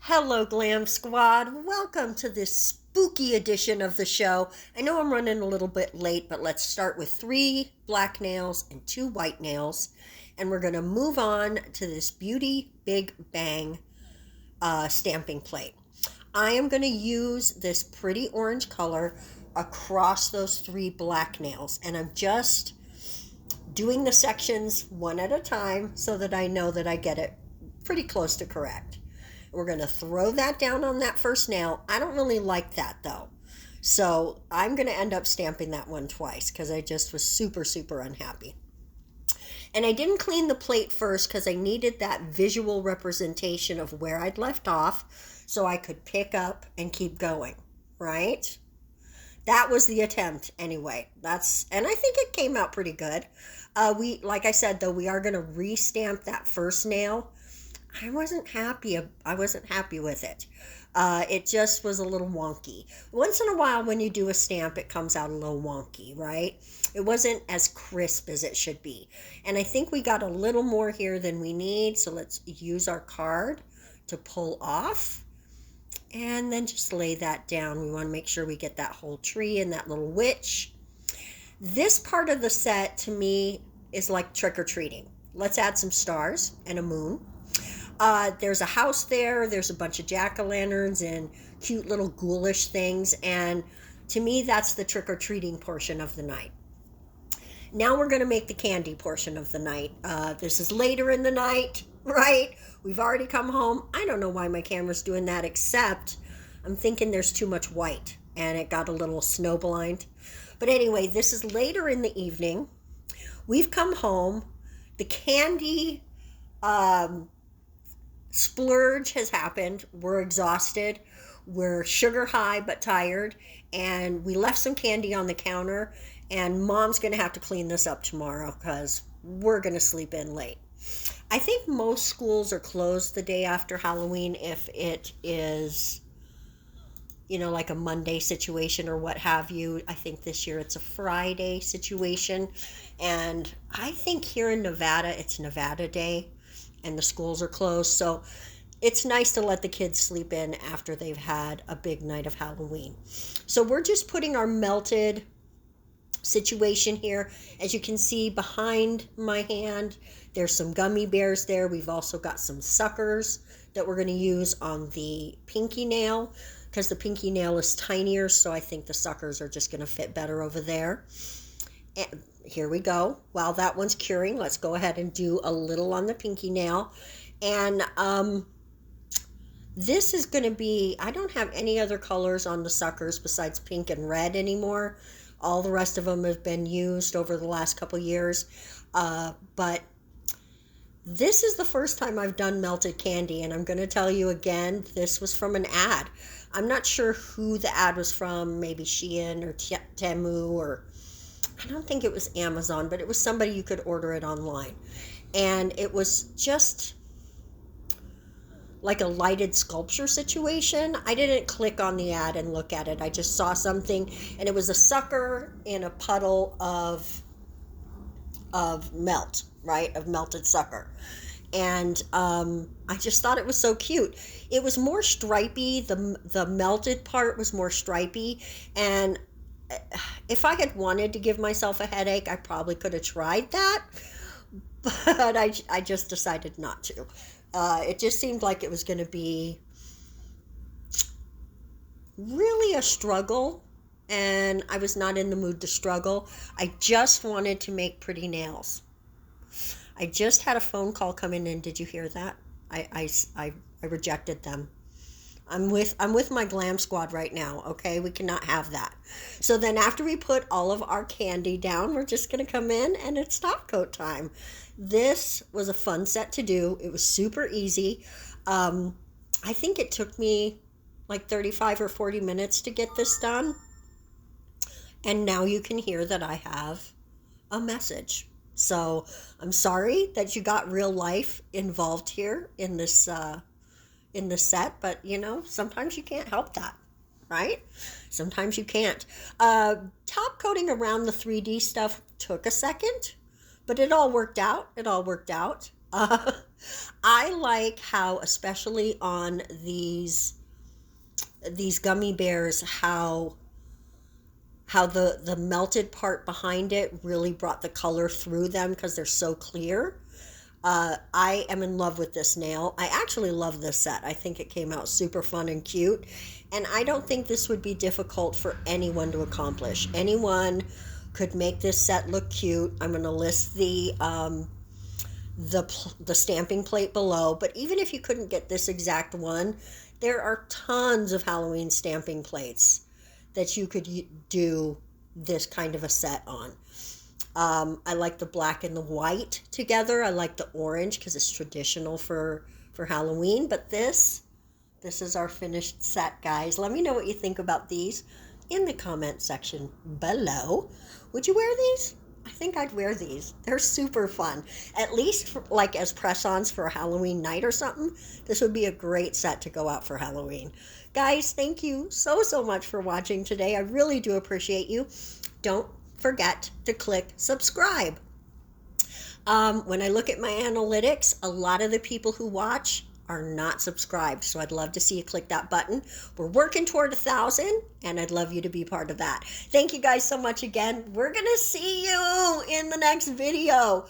Hello, Glam Squad. Welcome to this spooky edition of the show. I know I'm running a little bit late, but let's start with 3 black nails and 2 white nails. And we're going to move on to this Beauty Big Bang stamping plate. I am going to use this pretty orange color across those 3 black nails. And I'm just doing the sections one at a time so that I know that I get it pretty close to correct. We're going to throw that down on that first nail. I don't really like that though. So I'm going to end up stamping that one twice because I just was super, super unhappy. And I didn't clean the plate first because I needed that visual representation of where I'd left off so I could pick up and keep going, right? That was the attempt anyway. And I think it came out pretty good. Like I said though, we are going to re-stamp that first nail. I wasn't happy with it. It just was a little wonky. Once in a while when you do a stamp, it comes out a little wonky, right? It wasn't as crisp as it should be. And I think we got a little more here than we need. So let's use our card to pull off and then just lay that down. We want to make sure we get that whole tree and that little witch. This part of the set to me is like trick-or-treating. Let's add some stars and a moon. There's a house there. There's a bunch of jack-o'-lanterns and cute little ghoulish things. And to me, that's the trick-or-treating portion of the night. Now we're going to make the candy portion of the night. This is later in the night, right? We've already come home. I don't know why my camera's doing that, except I'm thinking there's too much white and it got a little snow blind. But anyway, this is later in the evening. We've come home. The candy splurge has happened. We're exhausted. We're sugar high but tired. And we left some candy on the counter. And Mom's going to have to clean this up tomorrow because we're going to sleep in late. I think most schools are closed the day after Halloween if it is, like a Monday situation or what have you. I think this year it's a Friday situation. And I think here in Nevada, it's Nevada Day and the schools are closed. So it's nice to let the kids sleep in after they've had a big night of Halloween. So we're just putting our melted situation here. As you can see behind my hand, there's some gummy bears there. We've also got some suckers that we're going to use on the pinky nail because the pinky nail is tinier, so I think the suckers are just going to fit better over there. And here we go. While that one's curing, let's go ahead and do a little on the pinky nail. And this is going to be, I don't have any other colors on the suckers besides pink and red anymore. All the rest of them have been used over the last couple years. But this is the first time I've done melted candy. And I'm going to tell you again, this was from an ad. I'm not sure who the ad was from, maybe Shein or Temu, or I don't think it was Amazon, but it was somebody you could order it online. And it was just like a lighted sculpture situation. I didn't click on the ad and look at it. I just saw something, and it was a sucker in a puddle of melt, right? Of melted sucker. And I just thought it was so cute. It was more stripy. The melted part was more stripy. And if I had wanted to give myself a headache, I probably could have tried that. But I just decided not to. It just seemed like it was going to be really a struggle, and I was not in the mood to struggle. I just wanted to make pretty nails. I just had a phone call come in, and did you hear that? I rejected them. I'm with my glam squad right now, okay? We cannot have that. So then after we put all of our candy down, we're just going to come in and it's top coat time. This was a fun set to do. It was super easy. I think it took me like 35 or 40 minutes to get this done. And now you can hear that I have a message. So I'm sorry that you got real life involved here in this set, but sometimes you can't help that, right? Sometimes you can't. Top coating around the 3D stuff took a second but it all worked out. It all worked out. I like how, especially on these gummy bears, how the melted part behind it really brought the color through them because they're so clear. I am in love with this nail. I actually love this set. I think it came out super fun and cute. And I don't think this would be difficult for anyone to accomplish. Anyone could make this set look cute. I'm going to list the stamping plate below. But even if you couldn't get this exact one, there are tons of Halloween stamping plates that you could do this kind of a set on. I like the black and the white together. I like the orange because it's traditional for Halloween. But this is our finished set, guys. Let me know what you think about these in the comment section below. Would you wear these? I think I'd wear these. They're super fun. At least like as press-ons for a Halloween night or something. This would be a great set to go out for Halloween. Guys, thank you so much for watching today. I really do appreciate you. Don't forget to click subscribe. When I look at my analytics, a lot of the people who watch are not subscribed, so I'd love to see you click that button. We're working toward 1,000, and I'd love you to be part of that. Thank you guys so much again. We're gonna see you in the next video.